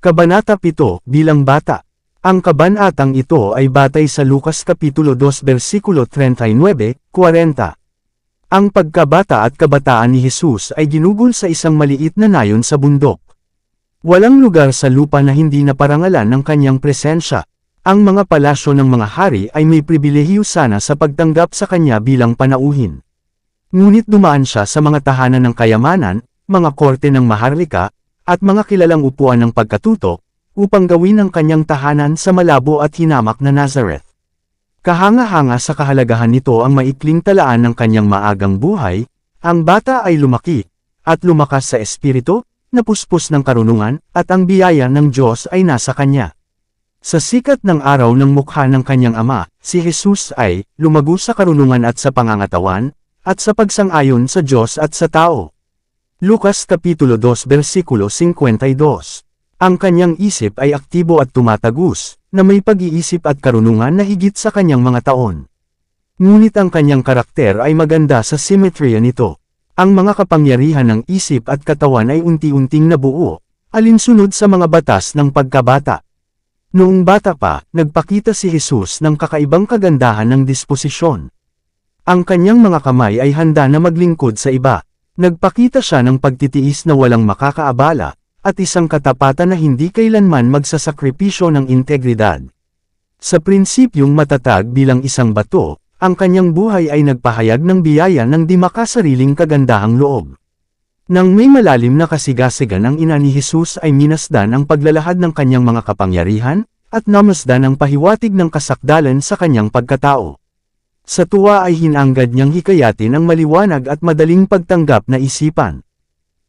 Kabanata 7, Bilang Bata. Ang kabanatang ito ay batay sa Lucas Kapitulo 2 versikulo 39-40. Ang pagkabata at kabataan ni Jesus ay ginugol sa isang maliit na nayon sa bundok. Walang lugar sa lupa na hindi naparangalan ng kanyang presensya. Ang mga palasyo ng mga hari ay may pribilehiyo sana sa pagtanggap sa kanya bilang panauhin. Ngunit dumaan siya sa mga tahanan ng kayamanan, mga korte ng maharlika, at mga kilalang upuan ng pagkatuto, upang gawin ang kanyang tahanan sa malabo at hinamak na Nazareth. Kahanga-hanga sa kahalagahan nito ang maikling talaan ng kanyang maagang buhay, ang bata ay lumaki, at lumakas sa espiritu, napuspos ng karunungan, at ang biyaya ng Diyos ay nasa kanya. Sa sikat ng araw ng mukha ng kanyang ama, si Jesus ay lumago sa karunungan at sa pangangatawan, at sa pagsang-ayon sa Diyos at sa tao. Lucas Kapitulo 2 versikulo 52. Ang kanyang isip ay aktibo at tumatagos, na may pag-iisip at karunungan na higit sa kanyang mga taon. Ngunit ang kanyang karakter ay maganda sa simetriya nito. Ang mga kapangyarihan ng isip at katawan ay unti-unting nabuo, alinsunod sa mga batas ng pagkabata. Noong bata pa, nagpakita si Jesus ng kakaibang kagandahan ng disposisyon. Ang kanyang mga kamay ay handa na maglingkod sa iba. Nagpakita siya ng pagtitiis na walang makakaabala, at isang katapatan na hindi kailanman magsasakripisyo ng integridad. Sa prinsipyong matatag bilang isang bato, ang kanyang buhay ay nagpahayag ng biyaya ng di makasariling kagandahang loob. Nang may malalim na kasigasigan ang ina ni Jesus ay minasdan ang paglalahad ng kanyang mga kapangyarihan, at namasdan ang pahiwatig ng kasakdalan sa kanyang pagkatao. Sa tuwa ay hinanggad niyang hikayatin ang maliwanag at madaling pagtanggap na isipan.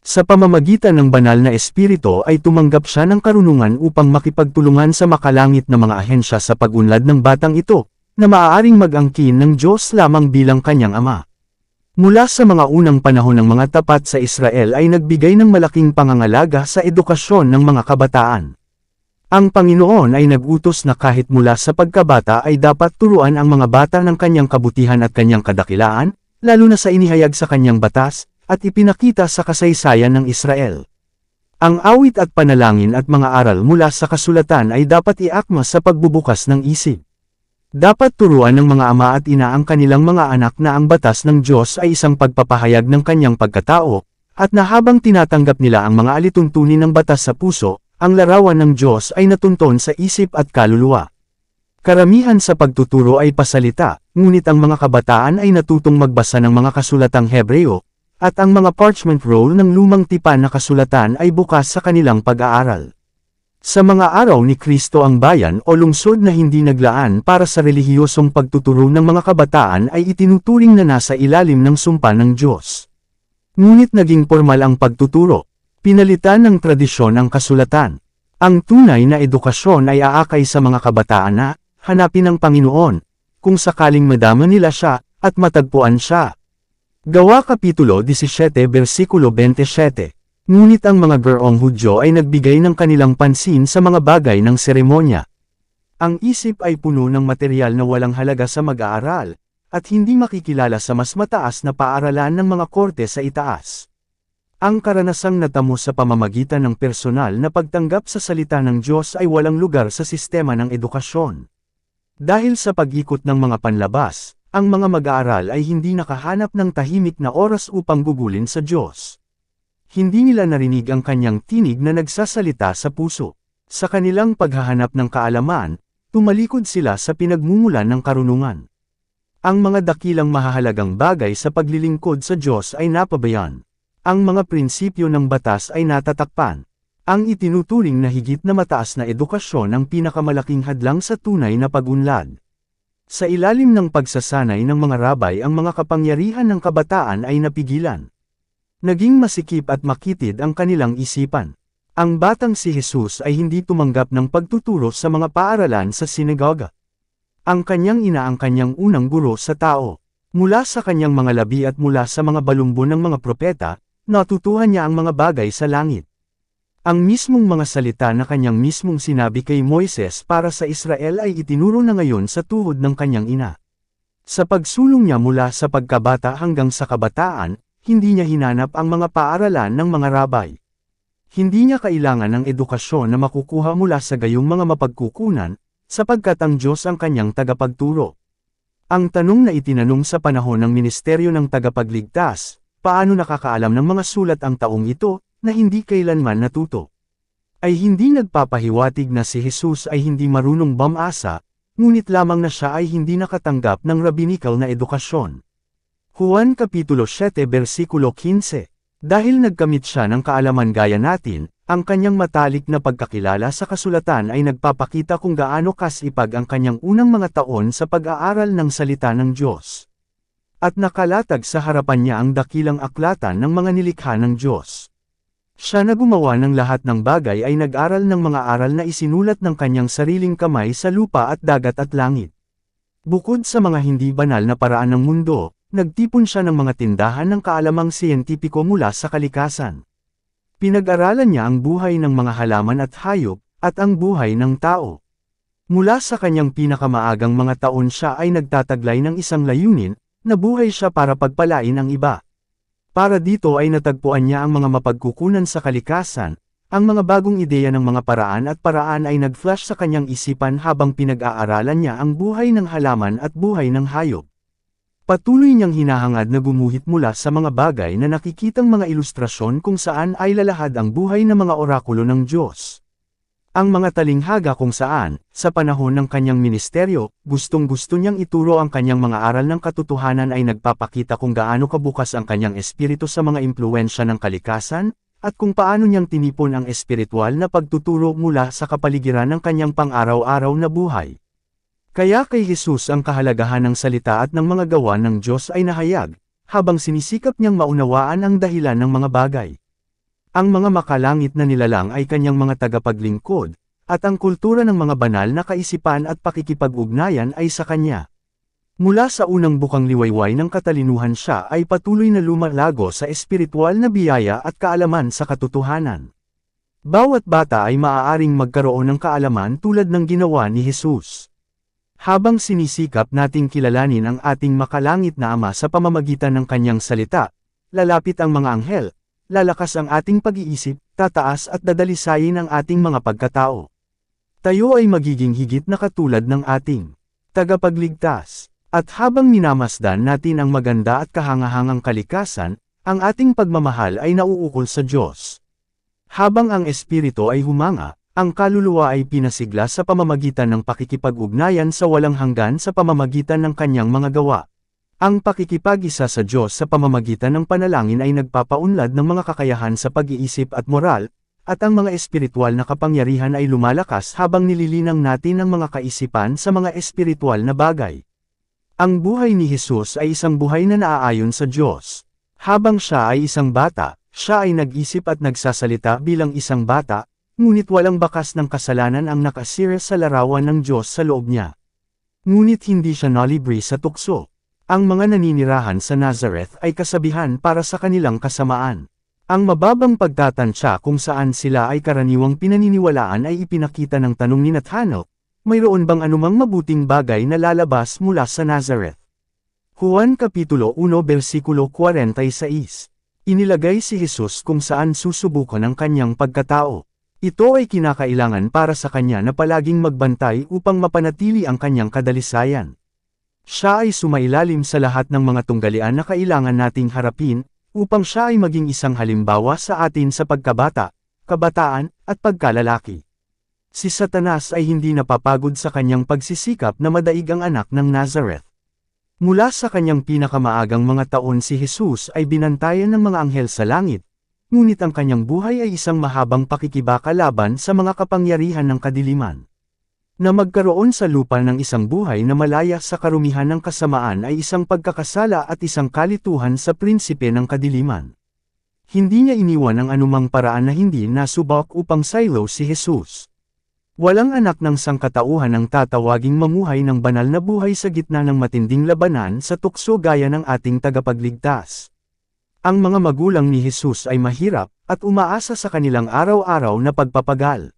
Sa pamamagitan ng banal na espiritu ay tumanggap siya ng karunungan upang makipagtulungan sa makalangit na mga ahensya sa pag-unlad ng batang ito, na maaaring mag-angkin ng Diyos lamang bilang kanyang ama. Mula sa mga unang panahon ng mga tapat sa Israel ay nagbigay ng malaking pangangalaga sa edukasyon ng mga kabataan. Ang Panginoon ay nag-utos na kahit mula sa pagkabata ay dapat turuan ang mga bata ng kanyang kabutihan at kanyang kadakilaan, lalo na sa inihayag sa kanyang batas, at ipinakita sa kasaysayan ng Israel. Ang awit at panalangin at mga aral mula sa kasulatan ay dapat iakma sa pagbubukas ng isip. Dapat turuan ng mga ama at ina ang kanilang mga anak na ang batas ng Diyos ay isang pagpapahayag ng kanyang pagkatao, at na habang tinatanggap nila ang mga alituntunin ng batas sa puso, ang larawan ng Diyos ay natunton sa isip at kaluluwa. Karamihan sa pagtuturo ay pasalita, ngunit ang mga kabataan ay natutong magbasa ng mga kasulatang Hebreo, at ang mga parchment roll ng lumang tipan na kasulatan ay bukas sa kanilang pag-aaral. Sa mga araw ni Kristo ang bayan o lungsod na hindi naglaan para sa relihiyosong pagtuturo ng mga kabataan ay itinuturing na nasa ilalim ng sumpa ng Diyos. Ngunit naging formal ang pagtuturo. Pinalitan ng tradisyon ang kasulatan. Ang tunay na edukasyon ay aakay sa mga kabataan na hanapin ang Panginoon, kung sakaling madama nila siya, at matagpuan siya. Gawa Kapitulo 17 versikulo 27. Ngunit ang mga gurong Hudyo ay nagbigay ng kanilang pansin sa mga bagay ng seremonya. Ang isip ay puno ng material na walang halaga sa mag-aaral, at hindi makikilala sa mas mataas na paaralan ng mga korte sa itaas. Ang karanasang natamo sa pamamagitan ng personal na pagtanggap sa salita ng Diyos ay walang lugar sa sistema ng edukasyon. Dahil sa pag-ikot ng mga panlabas, ang mga mag-aaral ay hindi nakahanap ng tahimik na oras upang gugulin sa Diyos. Hindi nila narinig ang kanyang tinig na nagsasalita sa puso. Sa kanilang paghahanap ng kaalaman, tumalikod sila sa pinagmumulan ng karunungan. Ang mga dakilang mahahalagang bagay sa paglilingkod sa Diyos ay napabayan. Ang mga prinsipyo ng batas ay natatakpan. Ang itinuturing na higit na mataas na edukasyon ang pinakamalaking hadlang sa tunay na pag-unlad. Sa ilalim ng pagsasanay ng mga rabay ang mga kapangyarihan ng kabataan ay napigilan. Naging masikip at makitid ang kanilang isipan. Ang batang si Jesus ay hindi tumanggap ng pagtuturo sa mga paaralan sa sinagoga. Ang kanyang ina ang kanyang unang guro sa tao. Mula sa kanyang mga labi at mula sa mga balumbo ng mga propeta, natutuhan niya ang mga bagay sa langit. Ang mismong mga salita na kanyang mismong sinabi kay Moises para sa Israel ay itinuro na ngayon sa tuhod ng kanyang ina. Sa pagsulong niya mula sa pagkabata hanggang sa kabataan, hindi niya hinanap ang mga paaralan ng mga rabay. Hindi niya kailangan ng edukasyon na makukuha mula sa gayong mga mapagkukunan, sapagkat ang Diyos ang kanyang tagapagturo. Ang tanong na itinanong sa panahon ng ministeryo ng tagapagligtas, paano nakakaalam ng mga sulat ang taong ito, na hindi kailanman natuto? Ay hindi nagpapahiwatig na si Jesus ay hindi marunong bumasa, ngunit lamang na siya ay hindi nakatanggap ng rabbinical na edukasyon. Juan Kapitulo 7 versikulo 15. Dahil nagkamit siya ng kaalaman gaya natin, ang kanyang matalik na pagkakilala sa kasulatan ay nagpapakita kung gaano kasipag ang kanyang unang mga taon sa pag-aaral ng salita ng Diyos. At nakalatag sa harapan niya ang dakilang aklatan ng mga nilikha ng Diyos. Siya na gumawa ng lahat ng bagay ay nag-aral ng mga aral na isinulat ng kanyang sariling kamay sa lupa at dagat at langit. Bukod sa mga hindi banal na paraan ng mundo, nagtipon siya ng mga tindahan ng kaalamang siyentipiko mula sa kalikasan. Pinag-aralan niya ang buhay ng mga halaman at hayop, at ang buhay ng tao. Mula sa kanyang pinakamaagang mga taon siya ay nagtataglay ng isang layunin, na buhay siya para pagpalain ang iba. Para dito ay natagpuan niya ang mga mapagkukunan sa kalikasan, ang mga bagong ideya ng mga paraan ay nag-flash sa kanyang isipan habang pinag-aaralan niya ang buhay ng halaman at buhay ng hayop. Patuloy niyang hinahangad na gumuhit mula sa mga bagay na nakikitang mga ilustrasyon kung saan ay lalahad ang buhay ng mga orakulo ng Diyos. Ang mga talinghaga kung saan, sa panahon ng kanyang ministeryo, gustong-gusto niyang ituro ang kanyang mga aral ng katotohanan ay nagpapakita kung gaano kabukas ang kanyang espiritu sa mga impluwensya ng kalikasan, at kung paano niyang tinipon ang espiritual na pagtuturo mula sa kapaligiran ng kanyang pang-araw-araw na buhay. Kaya kay Jesus ang kahalagahan ng salita at ng mga gawa ng Diyos ay nahayag, habang sinisikap niyang maunawaan ang dahilan ng mga bagay. Ang mga makalangit na nilalang ay kanyang mga tagapaglingkod, at ang kultura ng mga banal na kaisipan at pakikipag-ugnayan ay sa kanya. Mula sa unang bukang liwayway ng katalinuhan siya ay patuloy na lumalago sa espiritual na biyaya at kaalaman sa katotohanan. Bawat bata ay maaaring magkaroon ng kaalaman tulad ng ginawa ni Jesus. Habang sinisikap nating kilalanin ang ating makalangit na Ama sa pamamagitan ng kanyang salita, lalapit ang mga anghel, lalakas ang ating pag-iisip, tataas at dadalisayin ang ating mga pagkatao. Tayo ay magiging higit na katulad ng ating tagapagligtas. At habang minamasdan natin ang maganda at kahangahangang kalikasan, ang ating pagmamahal ay nauukol sa Diyos. Habang ang espiritu ay humanga, ang kaluluwa ay pinasigla sa pamamagitan ng pakikipag-ugnayan sa walang hanggan sa pamamagitan ng kanyang mga gawa. Ang pakikipag-isa sa Diyos sa pamamagitan ng panalangin ay nagpapaunlad ng mga kakayahan sa pag-iisip at moral, at ang mga espiritual na kapangyarihan ay lumalakas habang nililinang natin ang mga kaisipan sa mga espiritual na bagay. Ang buhay ni Jesus ay isang buhay na naaayon sa Diyos. Habang siya ay isang bata, siya ay nag-isip at nagsasalita bilang isang bata, ngunit walang bakas ng kasalanan ang nakasira sa larawan ng Diyos sa loob niya. Ngunit hindi siya nalibre sa tukso. Ang mga naninirahan sa Nazareth ay kasabihan para sa kanilang kasamaan. Ang mababang pagtatansya kung saan sila ay karaniwang pinaniniwalaan ay ipinakita ng tanong ni Nathanael, mayroon bang anumang mabuting bagay na lalabas mula sa Nazareth? Juan Kapitulo 1 versikulo 46. Inilagay si Jesus kung saan susubukan ang kanyang pagkatao. Ito ay kinakailangan para sa kanya na palaging magbantay upang mapanatili ang kanyang kadalisayan. Siya ay sumailalim sa lahat ng mga tunggalian na kailangan nating harapin, upang siya ay maging isang halimbawa sa atin sa pagkabata, kabataan, at pagkalalaki. Si Satanas ay hindi napapagod sa kanyang pagsisikap na madaig ang anak ng Nazareth. Mula sa kanyang pinakamaagang mga taon si Jesus ay binantayan ng mga anghel sa langit, ngunit ang kanyang buhay ay isang mahabang pakikibaka laban sa mga kapangyarihan ng kadiliman. Na magkaroon sa lupa ng isang buhay na malaya sa karumihan ng kasamaan ay isang pagkakasala at isang kalituhan sa prinsipe ng kadiliman. Hindi niya iniwan ang anumang paraan na hindi nasubok upang sailo si Jesus. Walang anak ng sangkatauhan ang tatawaging mamuhay ng banal na buhay sa gitna ng matinding labanan sa tukso gaya ng ating tagapagligtas. Ang mga magulang ni Jesus ay mahirap, at umaasa sa kanilang araw-araw na pagpapagal.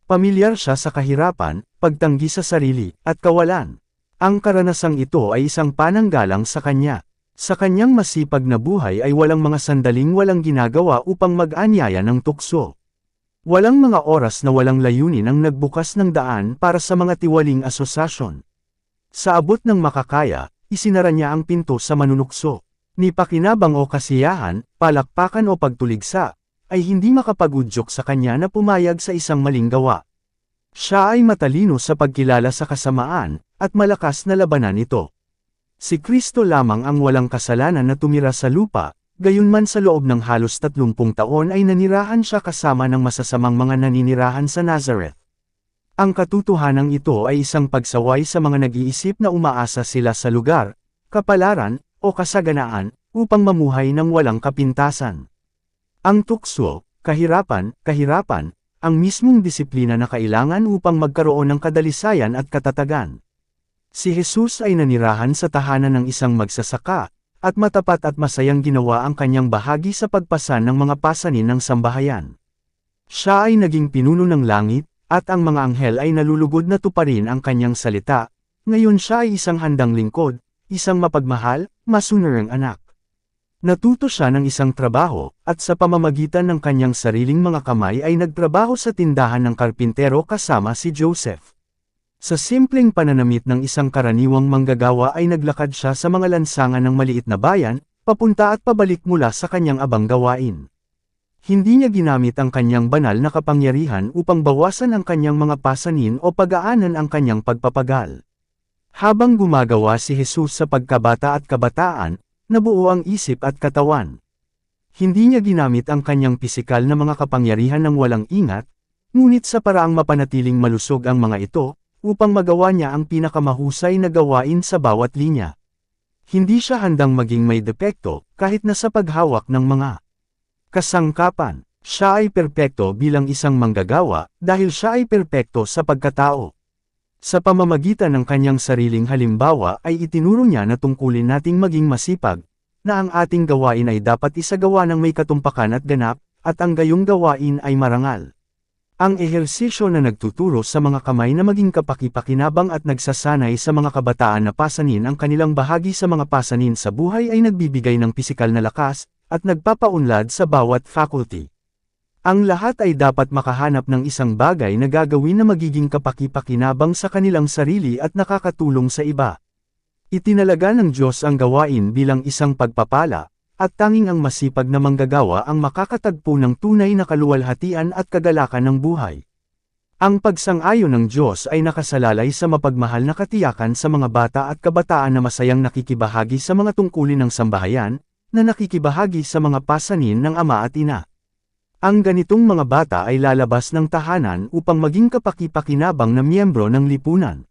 Pamilyar siya sa kahirapan, pagtanggi sa sarili, at kawalan. Ang karanasang ito ay isang pananggalang sa kanya. Sa kanyang masipag na buhay ay walang mga sandaling walang ginagawa upang mag-anyaya ng tukso. Walang mga oras na walang layunin ang nagbukas ng daan para sa mga tiwaling asosasyon. Sa abot ng makakaya, isinara niya ang pinto sa manunukso. Ni pakinabang o kasiyahan, palakpakan o pagtuligsa, ay hindi makapag-udyok sa kanya na pumayag sa isang maling gawa. Siya ay matalino sa pagkilala sa kasamaan, at malakas na labanan ito. Si Kristo lamang ang walang kasalanan na tumira sa lupa, gayunman sa loob ng halos 30 taon ay nanirahan siya kasama ng masasamang mga naninirahan sa Nazareth. Ang katotohanan ito ay isang pagsaway sa mga nag-iisip na umaasa sila sa lugar, kapalaran, o kasaganaan, upang mamuhay ng walang kapintasan. Ang tukso, kahirapan, ang mismong disiplina na kailangan upang magkaroon ng kadalisayan at katatagan. Si Jesus ay nanirahan sa tahanan ng isang magsasaka, at matapat at masayang ginawa ang kanyang bahagi sa pagpasan ng mga pasanin ng sambahayan. Siya ay naging pinuno ng langit, at ang mga anghel ay nalulugod na tuparin ang kanyang salita. Ngayon siya ay isang handang lingkod, isang mapagmahal, masunurang anak. Natuto siya ng isang trabaho, at sa pamamagitan ng kanyang sariling mga kamay ay nagtrabaho sa tindahan ng karpintero kasama si Joseph. Sa simpleng pananamit ng isang karaniwang manggagawa ay naglakad siya sa mga lansangan ng maliit na bayan, papunta at pabalik mula sa kanyang abang gawain. Hindi niya ginamit ang kanyang banal na kapangyarihan upang bawasan ang kanyang mga pasanin o pagaanan ang kanyang pagpapagal. Habang gumagawa si Jesus sa pagkabata at kabataan, nabuo ang isip at katawan. Hindi niya ginamit ang kanyang pisikal na mga kapangyarihan ng walang ingat, ngunit sa paraang mapanatiling malusog ang mga ito, upang magawa niya ang pinakamahusay na gawain sa bawat linya. Hindi siya handang maging may depekto, kahit na sa paghawak ng mga kasangkapan. Siya ay perpekto bilang isang manggagawa, dahil siya ay perpekto sa pagkatao. Sa pamamagitan ng kanyang sariling halimbawa ay itinuro niya na tungkulin nating maging masipag, na ang ating gawain ay dapat isagawa ng may katumpakan at ganap, at ang gayong gawain ay marangal. Ang ehersisyo na nagtuturo sa mga kamay na maging kapaki-pakinabang at nagsasanay sa mga kabataan na pasanin ang kanilang bahagi sa mga pasanin sa buhay ay nagbibigay ng pisikal na lakas, at nagpapaunlad sa bawat faculty. Ang lahat ay dapat makahanap ng isang bagay na gagawin na magiging kapaki-pakinabang sa kanilang sarili at nakakatulong sa iba. Itinalaga ng Diyos ang gawain bilang isang pagpapala, at tanging ang masipag na manggagawa ang makakatagpo ng tunay na kaluwalhatian at kagalakan ng buhay. Ang pagsang-ayon ng Diyos ay nakasalalay sa mapagmahal na katiyakan sa mga bata at kabataan na masayang nakikibahagi sa mga tungkulin ng sambahayan, na nakikibahagi sa mga pasanin ng Ama at Ina. Ang ganitong mga bata ay lalabas ng tahanan upang maging kapaki-pakinabang na miyembro ng lipunan.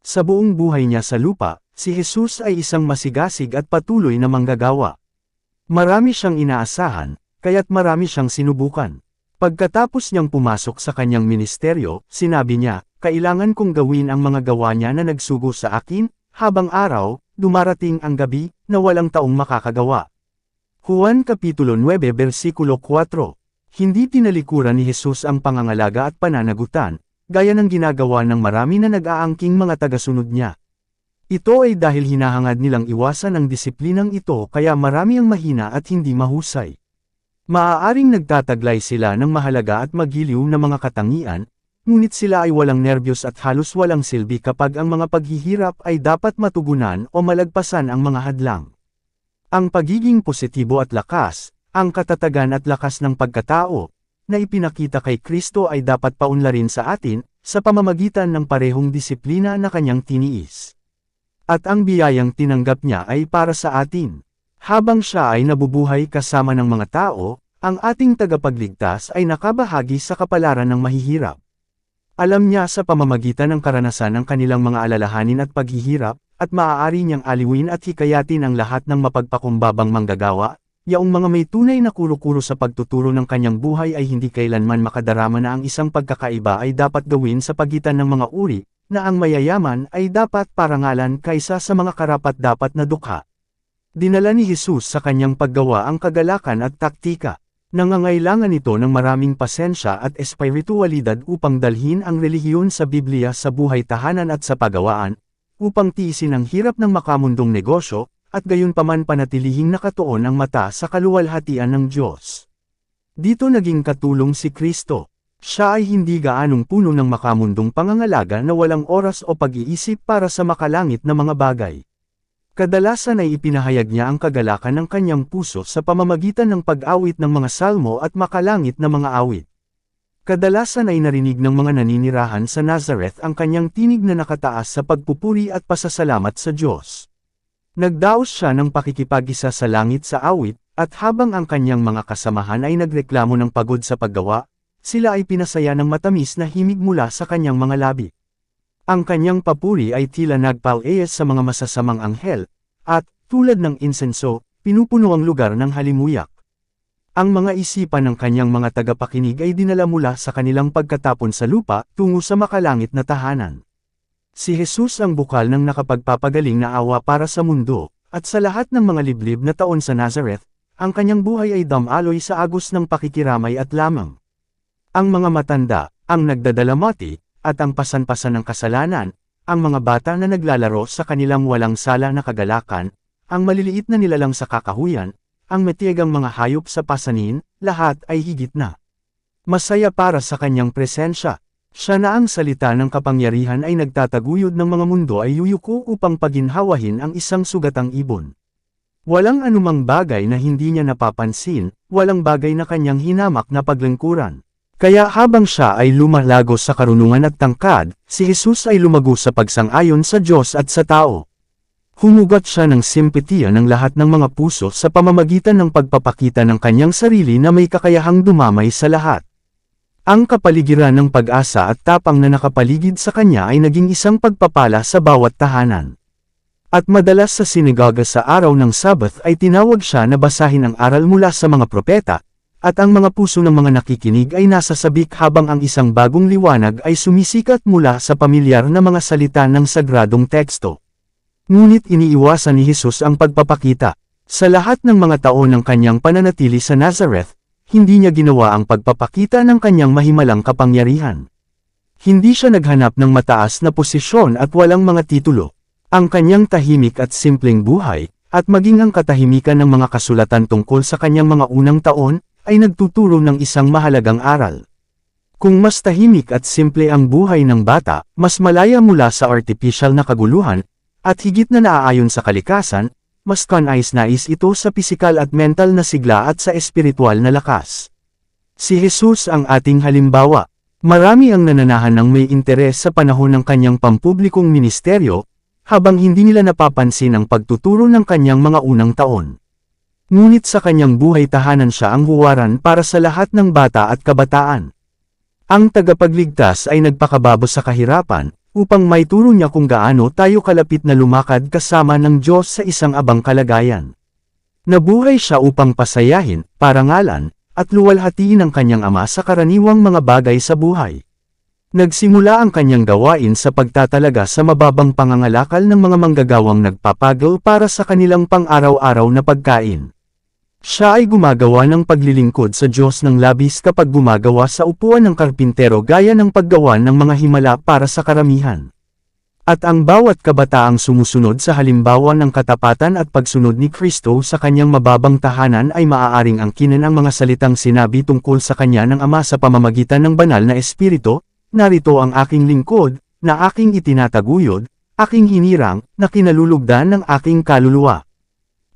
Sa buong buhay niya sa lupa, si Jesus ay isang masigasig at patuloy na manggagawa. Marami siyang inaasahan, kaya't marami siyang sinubukan. Pagkatapos niyang pumasok sa kanyang ministeryo, sinabi niya, "Kailangan kong gawin ang mga gawa niya na nagsugo sa akin, habang araw, dumarating ang gabi, na walang taong makakagawa." Juan Kapitulo 9 versikulo 4. Hindi tinalikuran ni Jesus ang pangangalaga at pananagutan, gaya ng ginagawa ng marami na nag-aangking mga tagasunod niya. Ito ay dahil hinahangad nilang iwasan ang disiplinang ito kaya marami ang mahina at hindi mahusay. Maaaring nagtataglay sila ng mahalaga at magiliw na mga katangian, ngunit sila ay walang nerbiyos at halos walang silbi kapag ang mga paghihirap ay dapat matugunan o malagpasan ang mga hadlang. Ang pagiging positibo at lakas, ang katatagan at lakas ng pagkatao, na ipinakita kay Kristo ay dapat paunlarin sa atin, sa pamamagitan ng parehong disiplina na kanyang tiniis. At ang biyayang tinanggap niya ay para sa atin. Habang siya ay nabubuhay kasama ng mga tao, ang ating tagapagligtas ay nakabahagi sa kapalaran ng mahihirap. Alam niya sa pamamagitan ng karanasan ng kanilang mga alalahanin at paghihirap, at maaari niyang aliwin at hikayatin ang lahat ng mapagpakumbabang manggagawa. Yaong mga may tunay na kuro-kuro sa pagtuturo ng kanyang buhay ay hindi kailanman makadarama na ang isang pagkakaiba ay dapat gawin sa pagitan ng mga uri, na ang mayayaman ay dapat parangalan kaysa sa mga karapat-dapat na dukha. Dinala ni Jesus sa kanyang paggawa ang kagalakan at taktika. Nangangailangan ito ng maraming pasensya at espiritualidad upang dalhin ang relihiyon sa Biblia sa buhay tahanan at sa pagawaan, upang tiisin ang hirap ng makamundong negosyo, at gayunpaman panatilihing nakatuon ang mata sa kaluwalhatian ng Diyos. Dito naging katulong si Kristo. Siya ay hindi gaanong puno ng makamundong pangangalaga na walang oras o pag-iisip para sa makalangit na mga bagay. Kadalasan ay ipinahayag niya ang kagalakan ng kanyang puso sa pamamagitan ng pag-awit ng mga salmo at makalangit na mga awit. Kadalasan ay narinig ng mga naninirahan sa Nazareth ang kanyang tinig na nakataas sa pagpupuri at pasasalamat sa Diyos. Nagdaos siya ng pakikipag-isa sa langit sa awit, at habang ang kanyang mga kasamahan ay nagreklamo ng pagod sa paggawa, sila ay pinasaya ng matamis na himig mula sa kanyang mga labi. Ang kanyang papuri ay tila nagpalaeyas sa mga masasamang anghel, at, tulad ng insenso, pinupuno ang lugar ng halimuyak. Ang mga isipan ng kanyang mga tagapakinig ay dinala mula sa kanilang pagkatapon sa lupa, tungo sa makalangit na tahanan. Si Jesus ang bukal ng nakapagpapagaling na awa para sa mundo, at sa lahat ng mga liblib na taon sa Nazareth, ang kanyang buhay ay damaloy sa agos ng pakikiramay at lamang. Ang mga matanda, ang nagdadalamati, at ang pasan-pasan ng kasalanan, ang mga bata na naglalaro sa kanilang walang sala na kagalakan, ang maliliit na nilalang sa kakahuyan, ang matiyagang mga hayop sa pasanin, lahat ay higit na masaya para sa kanyang presensya. Siya na ang salita ng kapangyarihan ay nagtataguyod ng mga mundo ay yuyuko upang paginhawahin ang isang sugatang ibon. Walang anumang bagay na hindi niya napapansin, walang bagay na kanyang hinamak na paglingkuran. Kaya habang siya ay lumalagos sa karunungan at tangkad, si Jesus ay lumago sa pagsang-ayon sa Diyos at sa tao. Humugot siya ng simpatiya ng lahat ng mga puso sa pamamagitan ng pagpapakita ng kanyang sarili na may kakayahang dumamay sa lahat. Ang kapaligiran ng pag-asa at tapang na nakapaligid sa kanya ay naging isang pagpapala sa bawat tahanan. At madalas sa sinagoga sa araw ng Sabbath ay tinawag siya na basahin ang aral mula sa mga propeta, at ang mga puso ng mga nakikinig ay nasasabik habang ang isang bagong liwanag ay sumisikat mula sa pamilyar na mga salita ng sagradong teksto. Ngunit iniiwasan ni Jesus ang pagpapakita. Sa lahat ng mga taon ng kanyang pananatili sa Nazareth, hindi niya ginawa ang pagpapakita ng kanyang mahimalang kapangyarihan. Hindi siya naghanap ng mataas na posisyon at walang mga titulo. Ang kanyang tahimik at simpleng buhay, at maging ang katahimikan ng mga kasulatan tungkol sa kanyang mga unang taon, ay nagtuturo ng isang mahalagang aral. Kung mas tahimik at simple ang buhay ng bata, mas malaya mula sa artificial na kaguluhan, at higit na naaayon sa kalikasan, mas kanais-nais ito sa pisikal at mental na sigla at sa espiritual na lakas. Si Jesus ang ating halimbawa. Marami ang nananahan ng may interes sa panahon ng kanyang pampublikong ministeryo, habang hindi nila napapansin ang pagtuturo ng kanyang mga unang taon. Ngunit sa kanyang buhay tahanan siya ang huwaran para sa lahat ng bata at kabataan. Ang tagapagligtas ay nagpakababa sa kahirapan, upang maituro niya kung gaano tayo kalapit na lumakad kasama ng Diyos sa isang abang kalagayan. Nabuhay siya upang pasayahin, parangalan, at luwalhatiin ang kanyang ama sa karaniwang mga bagay sa buhay. Nagsimula ang kanyang gawain sa pagtatalaga sa mababang pangangalakal ng mga manggagawang nagpapagol para sa kanilang pang-araw-araw na pagkain. Siya ay gumagawa ng paglilingkod sa Diyos ng labis kapag gumagawa sa upuan ng karpintero gaya ng paggawa ng mga himala para sa karamihan. At ang bawat kabataang sumusunod sa halimbawa ng katapatan at pagsunod ni Kristo sa kanyang mababang tahanan ay maaaring angkinin ang mga salitang sinabi tungkol sa kanya ng Ama sa pamamagitan ng banal na Espiritu, "Narito ang aking lingkod, na aking itinataguyod, aking hinirang, na kinalulugdan ng aking kaluluwa."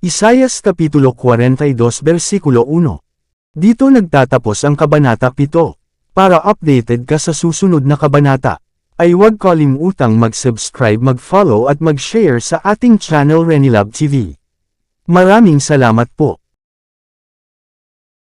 Isaias Kapitulo 42 versikulo 1. Dito nagtatapos ang Kabanata 7. Para updated ka sa susunod na kabanata, ay huwag kalimutang mag-subscribe, mag-follow at mag-share sa ating channel Renilab TV. Maraming salamat po.